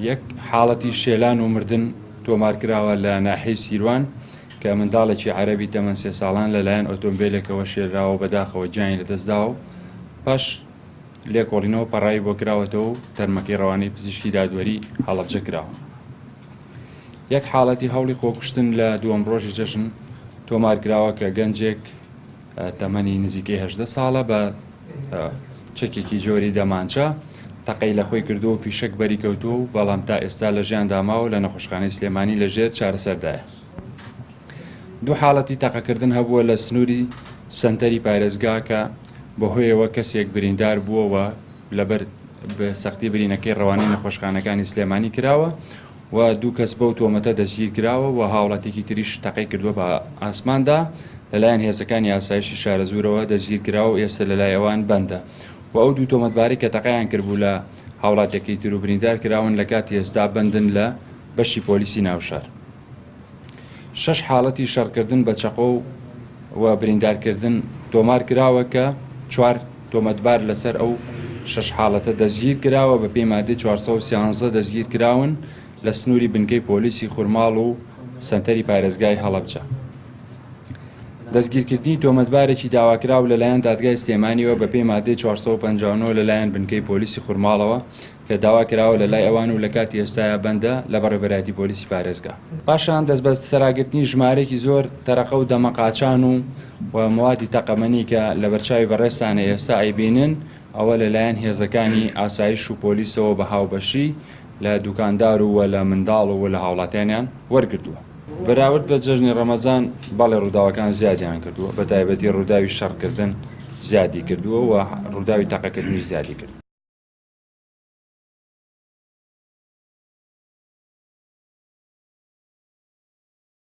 یەک حاڵەتی شێلان و مردن تۆمارکراوە لە ناحەی سیروان کە منداڵێکی عەرەبی تەمەن 3 ساڵان لەلایەن ئۆتۆمبیلێکەوە شێراوە بەداخەوە گیانی لەدەستداوە و پاش لێکۆڵینەوە پەڕایی بۆ کراوەتەوە و تەرمەکەی ڕەوانەی پزیشکی دادوەری هەڵەبجە کراوە. یەک حاڵەتی هەوڵی خۆکوشتن لە دووەم ڕۆژی جەژن تۆمارکراوە کە گەنجێک تەمەنی نزیکەی 18 ساڵە بە چەکێکی جۆری دەمانچە تەقەی لە خۆی کردو و فیشک بەری کەوتووە و بەڵام تا ئێستا لە ژیان داماوە لە نەخۆشخانەی سلێمانی لەژێر چارەسەردایە. دوو حاڵەتی تەقەکردن هەبووە لە سنووری سەنتەری پارێزگا کە بەهۆیەوە کەسێک بریندار بووەوە لەبەر بە سەختی برینەکەی ڕەوانەی نەخۆشخانەکانی سلێمانی کراوە و دوو کەس بەو تۆمەتە دەستگیر کراوە و هاوڵاتێکی تریش تەقەی کردووە بە ئاسماندا لەلایەن هێزەکانی ئاسایشی شارە زوورەوە دەستگیر کراوە و ئێستا لەلای ئەوان بەندە و ئەو دوو تۆمەتباری کە تەقەیان کردبوو لە هاوڵاتێکی تر و بریندار کراون لە کاتی ئێستا بەندن لە بەشی پۆلیسی ناوشار. 6 حاڵەتی شەڕکردن بە چەقۆ و بریندارکردن تۆمار کراوە کە 4 تۆمەتبار لەسەر ئەو 6 حاڵەتە دەستگیر کراوە بە پێی مادەی 413 دەستگیر کراون لە سنووری بنکەی پۆلیسی خورماڵ و سەنتەری پارێزگای هەڵەبجە. دەستگیرکردنی تۆمەتبارێکی داواکراو لەلایەن دادگای سلێمانیەوە بە پێی مادەی 459 لەلایەن بنکەی پۆلیسی خورماڵەوە کە داوا کراوە لەلای ئەوان و لە کاتی ئێستایا بەندە لە بەڕێوەبەرایەتی پۆلیسی پارێزگا. پاشان دەست بە سەراگرتنی ژمارەیەکی زۆر تەرەقە و دەمەقاچان و موادی تەقەمەنی کە لە بەرچاوی بەڕێستانە ئێستا ئەیبینن ئەوە لەلایەن هێزەکانی ئاسایش و پۆلیسەوە بە هاوبەشی لە دوکاندار و لە منداڵ و لە هاوڵاتیانیان وەرگردووە. بەراورد بە جەژنی ڕەمەزان بەڵێ ڕووداوەکان زیادیان کردووە بە تایبەتی ڕووداوی شەڕکردن زیادی کردووە و ڕووداوی تەقەکردنی زیادی کرد.